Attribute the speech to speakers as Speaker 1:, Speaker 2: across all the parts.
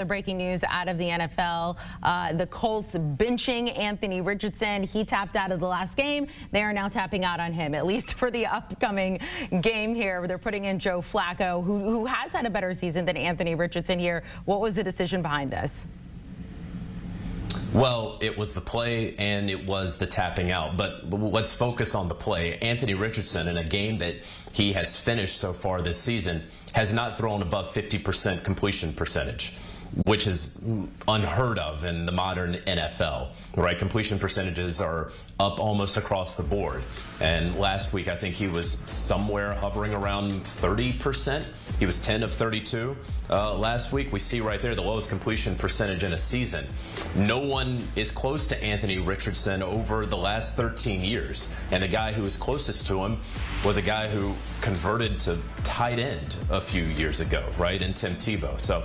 Speaker 1: The breaking news out of the NFL, the Colts benching Anthony Richardson. He tapped out of the last game. They are now tapping out on him, at least for the upcoming game here. They're putting in Joe Flacco, who has had a better season than Anthony Richardson here. What was the decision behind this?
Speaker 2: Well, it was the play and it was the tapping out. But let's focus on the play. Anthony Richardson, in a game that he has finished so far this season, has not thrown above 50% completion percentage, which is unheard of in the modern NFL, right? Completion percentages are up almost across the board. And last week, I think he was somewhere hovering around 30%. He was 10 of 32 last week. We see right there the lowest completion percentage in a season. No one is close to Anthony Richardson over the last 13 years. And the guy who was closest to him was a guy who converted to tight end a few years ago, right, in Tim Tebow. So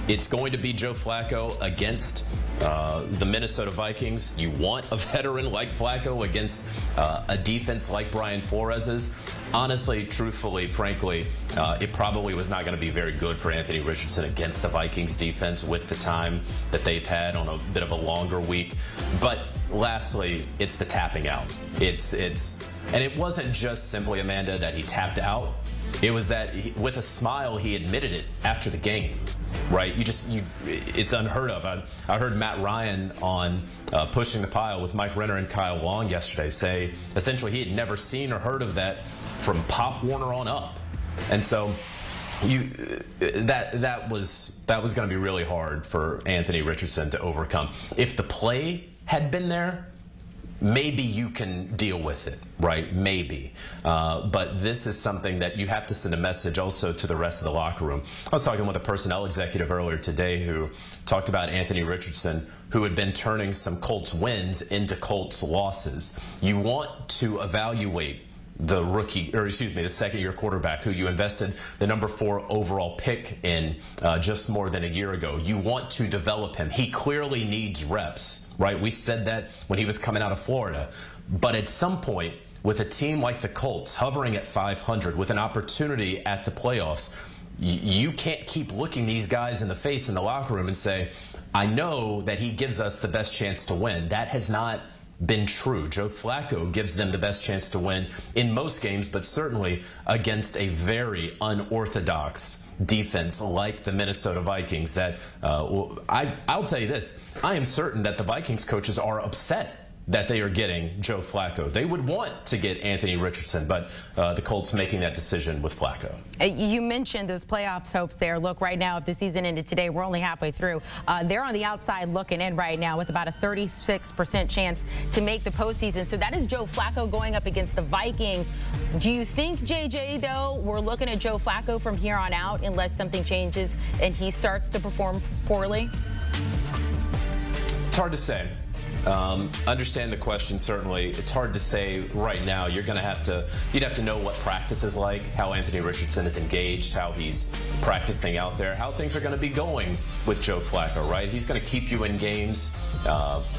Speaker 2: it's going to be Joe Flacco against the Minnesota Vikings. You want a veteran like Flacco against a defense like Brian Flores's. Honestly, truthfully, frankly, it probably was not going to be very good for Anthony Richardson against the Vikings defense with the time that they've had on a bit of a longer week. But lastly, it's the tapping out. And it wasn't just simply, Amanda, that he tapped out. It was that with a smile, he admitted it after the game, right? It's unheard of. I heard Matt Ryan on Pushing the Pile with Mike Renner and Kyle Long yesterday say essentially he had never seen or heard of that from Pop Warner on up. And so that was going to be really hard for Anthony Richardson to overcome. If the play had been there, maybe you can deal with it, right? Maybe. But this is something that you have to send a message also to the rest of the locker room. I was talking with a personnel executive earlier today who talked about Anthony Richardson, who had been turning some Colts wins into Colts losses. You want to evaluate the the second-year quarterback who you invested the number 4 overall pick in just more than a year ago. You want to develop him. He clearly needs reps, right? We said that when he was coming out of Florida. But at some point, with a team like the Colts hovering at 500 with an opportunity at the playoffs, you can't keep looking these guys in the face in the locker room and say, I know that he gives us the best chance to win. That has not been true. Joe Flacco gives them the best chance to win in most games, but certainly against a very unorthodox defense like the Minnesota Vikings. That I'll tell you this, I am certain that the Vikings coaches are upset that they are getting Joe Flacco. They would want to get Anthony Richardson, but the Colts making that decision with Flacco.
Speaker 1: You mentioned those playoffs hopes there. Look, right now, if the season ended today, we're only halfway through. They're on the outside looking in right now with about a 36% chance to make the postseason. So that is Joe Flacco going up against the Vikings. Do you think, JJ, though, we're looking at Joe Flacco from here on out unless something changes and he starts to perform poorly?
Speaker 2: It's hard to say. Understand the question, certainly. It's hard to say right now. You'd have to know what practice is like, how Anthony Richardson is engaged, how he's practicing out there, how things are going to be going with Joe Flacco, right? He's going to keep you in games,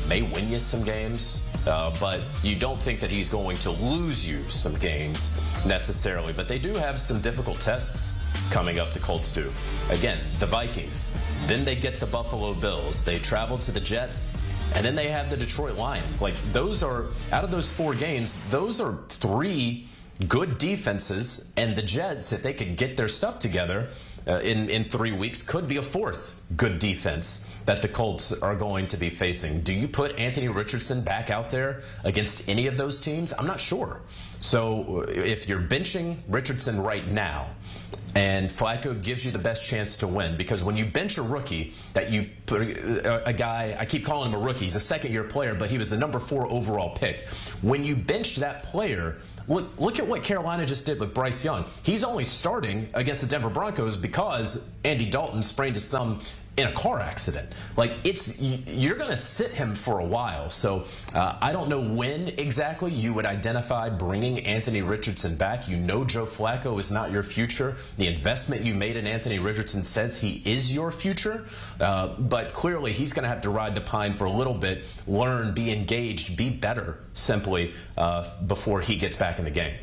Speaker 2: may win you some games, but you don't think that he's going to lose you some games necessarily. But they do have some difficult tests coming up, the Colts do. Again, the Vikings. Then they get the Buffalo Bills. They travel to the Jets. And then they have the Detroit Lions. Like, those are, out of those 4 games, those are 3 good defenses. And the Jets, if they could get their stuff together in 3 weeks, could be a 4th good defense that the Colts are going to be facing. Do you put Anthony Richardson back out there against any of those teams? I'm not sure. So if you're benching Richardson right now, and Flacco gives you the best chance to win, because when you bench a rookie, that you put a guy, I keep calling him a rookie, he's a second-year player, but he was the number 4 overall pick. When you bench that player, look at what Carolina just did with Bryce Young. He's only starting against the Denver Broncos because Andy Dalton sprained his thumb in a car accident. Like, you're going to sit him for a while. So I don't know when exactly you would identify bringing Anthony Richardson back. You know Joe Flacco is not your future. The investment you made in Anthony Richardson says he is your future. But clearly he's going to have to ride the pine for a little bit, learn, be engaged, be better simply before he gets back in the game.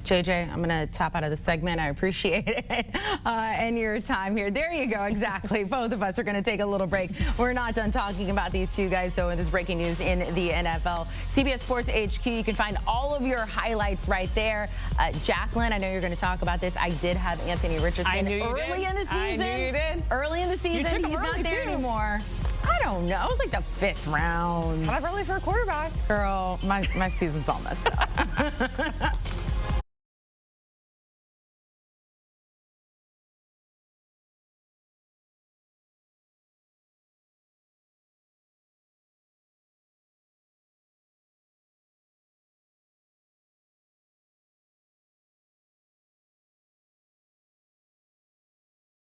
Speaker 1: JJ, I'm going to tap out of the segment. I appreciate it and your time here. There you go. Exactly. Both of us are going to take a little break. We're not done talking about these two guys, though, in this breaking news in the NFL. CBS Sports HQ, you can find all of your highlights right there. Jacqueline, I know you're going to talk about this. I did have Anthony Richardson early in the season.
Speaker 3: I knew you did.
Speaker 1: Early in the season. He's not there anymore. I don't know. It was like the 5th round.
Speaker 3: Kind of early for a quarterback.
Speaker 1: Girl, my season's all messed up.